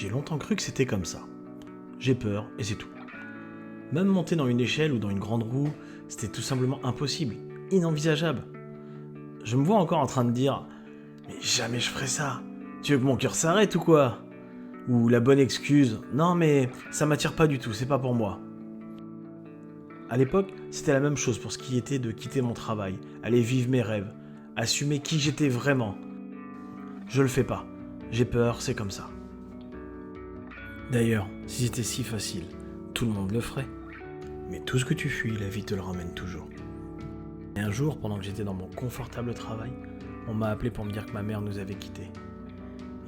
J'ai longtemps cru que c'était comme ça. J'ai peur et c'est tout. Même monter dans une échelle ou dans une grande roue, c'était tout simplement impossible, inenvisageable. Je me vois encore en train de dire « Mais jamais je ferai ça. Tu veux que mon cœur s'arrête ou quoi ?» Ou la bonne excuse « Non mais ça m'attire pas du tout, c'est pas pour moi. » À l'époque, c'était la même chose pour ce qui était de quitter mon travail, aller vivre mes rêves, assumer qui j'étais vraiment. Je le fais pas. J'ai peur, c'est comme ça. D'ailleurs, si c'était si facile, tout le monde le ferait. Mais tout ce que tu fuis, la vie te le ramène toujours. Et un jour, pendant que j'étais dans mon confortable travail, on m'a appelé pour me dire que ma mère nous avait quittés.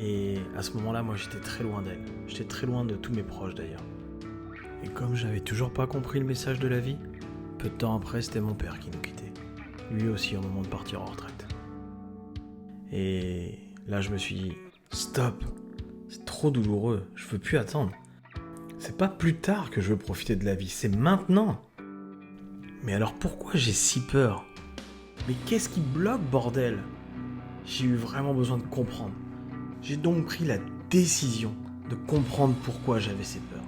Et à ce moment-là, moi j'étais très loin d'elle. J'étais très loin de tous mes proches d'ailleurs. Et comme j'avais toujours pas compris le message de la vie, peu de temps après, c'était mon père qui nous quittait. Lui aussi au moment de partir en retraite. Et là, je me suis dit, stop, c'est trop douloureux, je veux plus attendre. C'est pas plus tard que je veux profiter de la vie, c'est maintenant. Mais alors pourquoi j'ai si peur ? Mais qu'est-ce qui bloque, bordel ? J'ai eu vraiment besoin de comprendre. J'ai donc pris la décision de comprendre pourquoi j'avais ces peurs.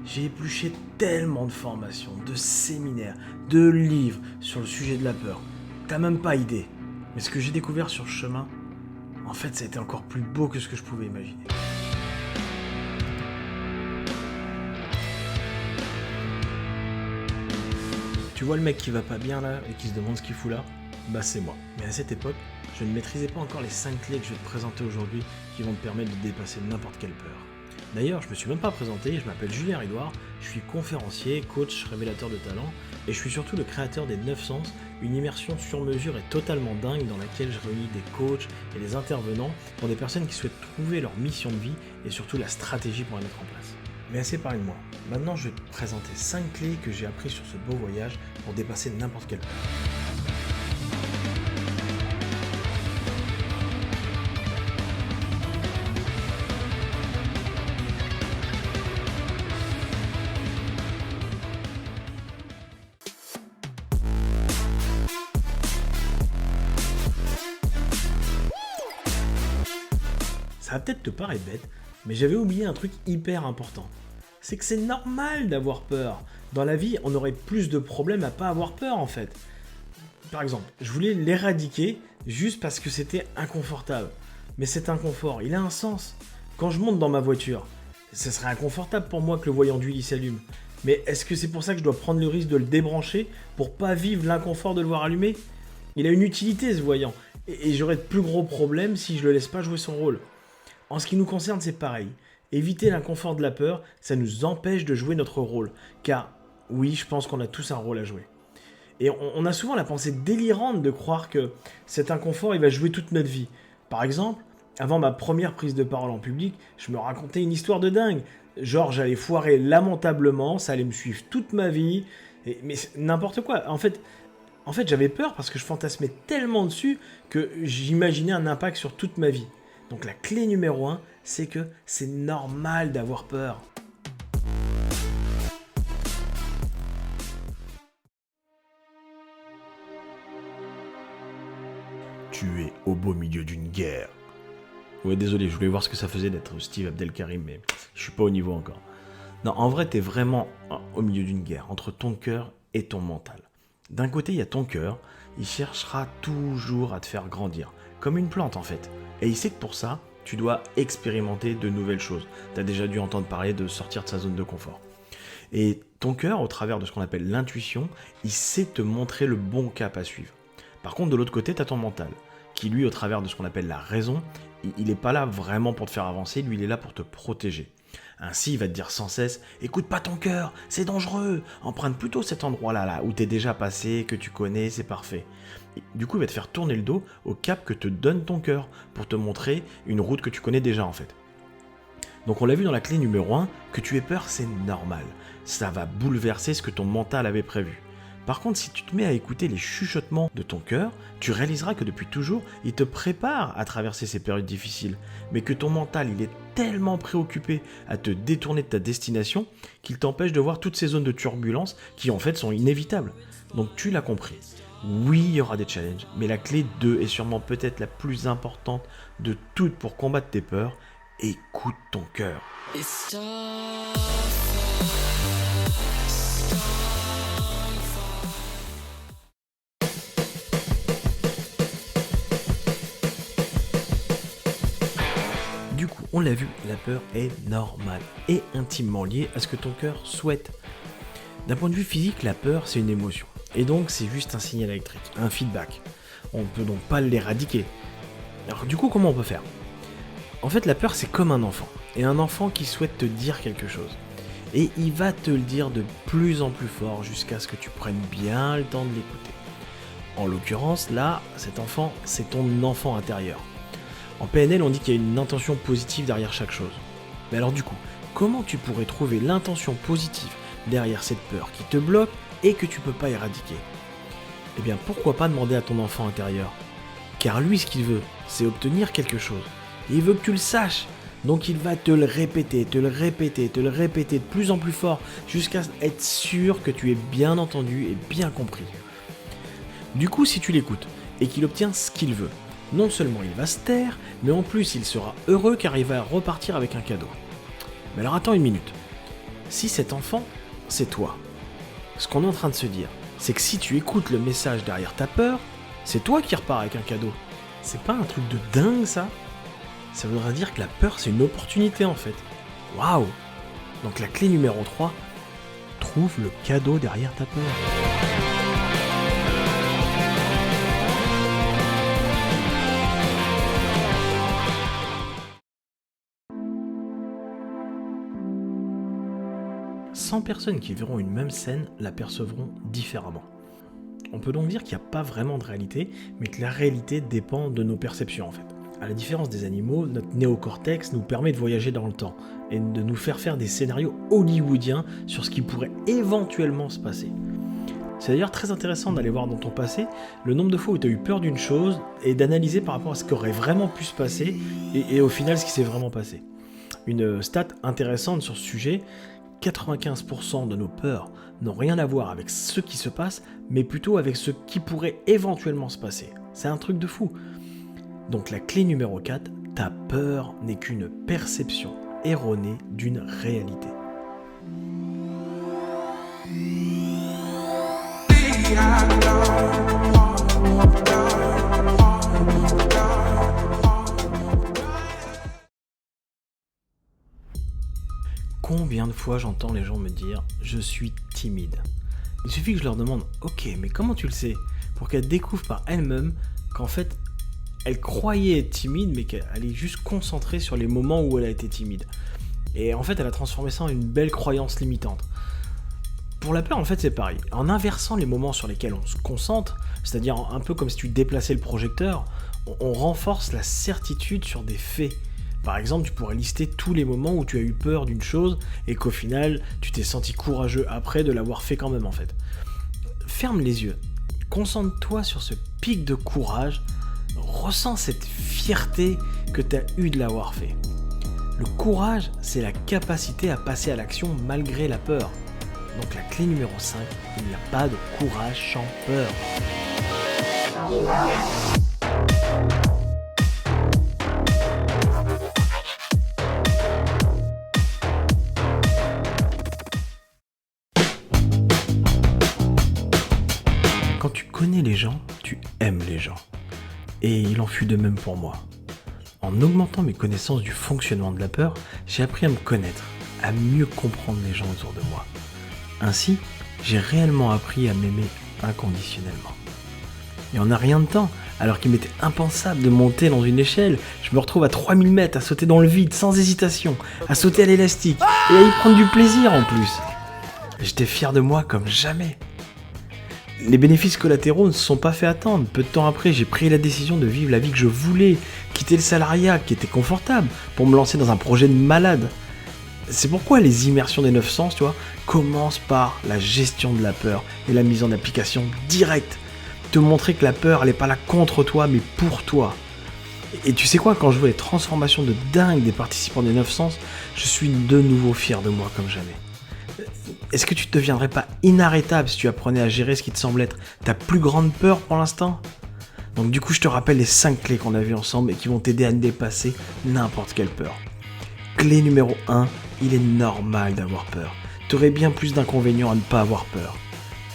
J'ai épluché tellement de formations, de séminaires, de livres sur le sujet de la peur. T'as même pas idée. Mais ce que j'ai découvert sur le chemin, en fait, ça a été encore plus beau que ce que je pouvais imaginer. Tu vois le mec qui va pas bien là et qui se demande ce qu'il fout là ? Bah c'est moi. Mais à cette époque, je ne maîtrisais pas encore les 5 clés que je vais te présenter aujourd'hui qui vont te permettre de dépasser n'importe quelle peur. D'ailleurs, je me suis même pas présenté, je m'appelle Julien Ridouard, je suis conférencier, coach, révélateur de talent et je suis surtout le créateur des 9 sens, une immersion sur mesure et totalement dingue dans laquelle je réunis des coachs et des intervenants pour des personnes qui souhaitent trouver leur mission de vie et surtout la stratégie pour la mettre en place. Mais assez parlé de moi. Maintenant, je vais te présenter 5 clés que j'ai apprises sur ce beau voyage pour dépasser n'importe quelle peur. Ça va peut-être te paraître bête, mais j'avais oublié un truc hyper important. C'est que c'est normal d'avoir peur. Dans la vie, on aurait plus de problèmes à pas avoir peur en fait. Par exemple, je voulais l'éradiquer juste parce que c'était inconfortable. Mais cet inconfort, il a un sens. Quand je monte dans ma voiture, ce serait inconfortable pour moi que le voyant d'huile il s'allume. Mais est-ce que c'est pour ça que je dois prendre le risque de le débrancher pour pas vivre l'inconfort de le voir allumer ? Il a une utilité ce voyant. Et j'aurais de plus gros problèmes si je le laisse pas jouer son rôle. En ce qui nous concerne, c'est pareil. Éviter l'inconfort de la peur, ça nous empêche de jouer notre rôle. Car, oui, je pense qu'on a tous un rôle à jouer. Et on a souvent la pensée délirante de croire que cet inconfort, il va jouer toute notre vie. Par exemple, avant ma première prise de parole en public, je me racontais une histoire de dingue. Genre, j'allais foirer lamentablement, ça allait me suivre toute ma vie. Mais n'importe quoi. En fait, j'avais peur parce que je fantasmais tellement dessus que j'imaginais un impact sur toute ma vie. Donc la clé numéro 1, c'est que c'est normal d'avoir peur. Tu es au beau milieu d'une guerre. Ouais, désolé, je voulais voir ce que ça faisait d'être Steve Abdelkarim, mais je suis pas au niveau encore. Non, en vrai, t'es vraiment au milieu d'une guerre, entre ton cœur et ton mental. D'un côté, il y a ton cœur, il cherchera toujours à te faire grandir, comme une plante en fait. Et il sait que pour ça, tu dois expérimenter de nouvelles choses. Tu as déjà dû entendre parler de sortir de sa zone de confort. Et ton cœur, au travers de ce qu'on appelle l'intuition, il sait te montrer le bon cap à suivre. Par contre, de l'autre côté, tu as ton mental, qui lui, au travers de ce qu'on appelle la raison, il n'est pas là vraiment pour te faire avancer, lui, il est là pour te protéger. Ainsi, il va te dire sans cesse « Écoute pas ton cœur, c'est dangereux, emprunte plutôt cet endroit-là, où t'es déjà passé, que tu connais, c'est parfait. » Du coup, il va te faire tourner le dos au cap que te donne ton cœur, pour te montrer une route que tu connais déjà en fait. Donc on l'a vu dans la clé numéro 1, que tu aies peur, c'est normal. Ça va bouleverser ce que ton mental avait prévu. Par contre, si tu te mets à écouter les chuchotements de ton cœur, tu réaliseras que depuis toujours, il te prépare à traverser ces périodes difficiles, mais que ton mental, il est tellement préoccupé à te détourner de ta destination qu'il t'empêche de voir toutes ces zones de turbulence qui en fait sont inévitables. Donc tu l'as compris. Oui, il y aura des challenges, mais la clé 2 est sûrement peut-être la plus importante de toutes pour combattre tes peurs, écoute ton cœur. Du coup, on l'a vu, la peur est normale et intimement liée à ce que ton cœur souhaite. D'un point de vue physique, la peur, c'est une émotion. Et donc, c'est juste un signal électrique, un feedback. On ne peut donc pas l'éradiquer. Alors du coup, comment on peut faire ? En fait, la peur, c'est comme un enfant. Et un enfant qui souhaite te dire quelque chose. Et il va te le dire de plus en plus fort jusqu'à ce que tu prennes bien le temps de l'écouter. En l'occurrence, là, cet enfant, c'est ton enfant intérieur. En PNL, on dit qu'il y a une intention positive derrière chaque chose. Mais alors du coup, comment tu pourrais trouver l'intention positive derrière cette peur qui te bloque et que tu peux pas éradiquer ? Eh bien, pourquoi pas demander à ton enfant intérieur ? Car lui, ce qu'il veut, c'est obtenir quelque chose. Et il veut que tu le saches. Donc il va te le répéter, te le répéter, te le répéter de plus en plus fort jusqu'à être sûr que tu es bien entendu et bien compris. Du coup, si tu l'écoutes et qu'il obtient ce qu'il veut, non seulement il va se taire, mais en plus il sera heureux car il va repartir avec un cadeau. Mais alors attends une minute. Si cet enfant, c'est toi, ce qu'on est en train de se dire, c'est que si tu écoutes le message derrière ta peur, c'est toi qui repars avec un cadeau. C'est pas un truc de dingue ça ? Ça voudrait dire que la peur c'est une opportunité en fait. Waouh ! Donc la clé numéro 3, trouve le cadeau derrière ta peur. « 100 personnes qui verront une même scène l'apercevront différemment. » On peut donc dire qu'il n'y a pas vraiment de réalité, mais que la réalité dépend de nos perceptions en fait. À la différence des animaux, notre néocortex nous permet de voyager dans le temps et de nous faire des scénarios hollywoodiens sur ce qui pourrait éventuellement se passer. C'est d'ailleurs très intéressant d'aller voir dans ton passé le nombre de fois où tu as eu peur d'une chose et d'analyser par rapport à ce qui aurait vraiment pu se passer et au final ce qui s'est vraiment passé. Une stat intéressante sur ce sujet, 95% de nos peurs n'ont rien à voir avec ce qui se passe, mais plutôt avec ce qui pourrait éventuellement se passer. C'est un truc de fou. Donc la clé numéro 4, ta peur n'est qu'une perception erronée d'une réalité. Combien de fois j'entends les gens me dire « je suis timide ». Il suffit que je leur demande « ok, mais comment tu le sais ?» pour qu'elles découvrent par elles-mêmes qu'en fait, elle croyait être timide, mais qu'elle est juste concentrée sur les moments où elle a été timide. Et en fait, elle a transformé ça en une belle croyance limitante. Pour la peur, en fait, c'est pareil. En inversant les moments sur lesquels on se concentre, c'est-à-dire un peu comme si tu déplaçais le projecteur, on renforce la certitude sur des faits. Par exemple, tu pourrais lister tous les moments où tu as eu peur d'une chose et qu'au final, tu t'es senti courageux après de l'avoir fait quand même, en fait. Ferme les yeux. Concentre-toi sur ce pic de courage. Ressens cette fierté que tu as eue de l'avoir fait. Le courage, c'est la capacité à passer à l'action malgré la peur. Donc la clé numéro 5, il n'y a pas de courage sans peur. Quand tu connais les gens, tu aimes les gens. Et il en fut de même pour moi. En augmentant mes connaissances du fonctionnement de la peur, j'ai appris à me connaître, à mieux comprendre les gens autour de moi. Ainsi, j'ai réellement appris à m'aimer inconditionnellement. Et en un rien de temps, alors qu'il m'était impensable de monter dans une échelle, je me retrouve à 3000 mètres à sauter dans le vide sans hésitation, à sauter à l'élastique et à y prendre du plaisir en plus. J'étais fier de moi comme jamais. Les bénéfices collatéraux ne se sont pas fait attendre. Peu de temps après, j'ai pris la décision de vivre la vie que je voulais, quitter le salariat qui était confortable pour me lancer dans un projet de malade. C'est pourquoi les immersions des 9 sens, tu vois, commencent par la gestion de la peur et la mise en application directe. Te montrer que la peur, elle n'est pas là contre toi, mais pour toi. Et tu sais quoi, quand je vois les transformations de dingue des participants des 9 sens, je suis de nouveau fier de moi comme jamais. Est-ce que tu ne deviendrais pas inarrêtable si tu apprenais à gérer ce qui te semble être ta plus grande peur pour l'instant ? Donc du coup, je te rappelle les 5 clés qu'on a vues ensemble et qui vont t'aider à dépasser n'importe quelle peur. Clé numéro 1, il est normal d'avoir peur. Tu aurais bien plus d'inconvénients à ne pas avoir peur.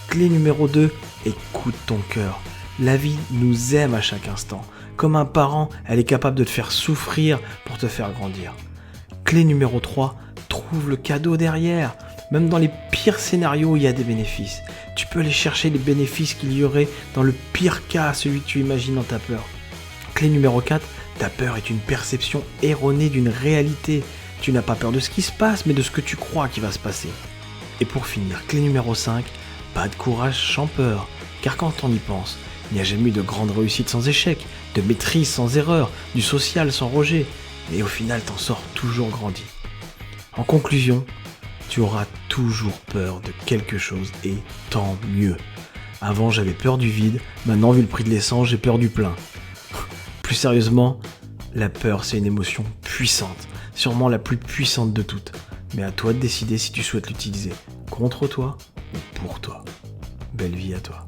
Clé numéro 2, écoute ton cœur. La vie nous aime à chaque instant. Comme un parent, elle est capable de te faire souffrir pour te faire grandir. Clé numéro 3, trouve le cadeau derrière. Même dans les pires scénarios, il y a des bénéfices. Tu peux aller chercher les bénéfices qu'il y aurait dans le pire cas, celui que tu imagines dans ta peur. Clé numéro 4, ta peur est une perception erronée d'une réalité. Tu n'as pas peur de ce qui se passe, mais de ce que tu crois qui va se passer. Et pour finir, clé numéro 5, pas de courage sans peur. Car quand on y pense, il n'y a jamais eu de grande réussite sans échec, de maîtrise sans erreur, du social sans rejet. Et au final, t'en sors toujours grandi. En conclusion, tu auras toujours peur de quelque chose et tant mieux. Avant, j'avais peur du vide, maintenant, vu le prix de l'essence, j'ai peur du plein. Plus sérieusement, la peur, c'est une émotion puissante, sûrement la plus puissante de toutes. Mais à toi de décider si tu souhaites l'utiliser contre toi ou pour toi. Belle vie à toi.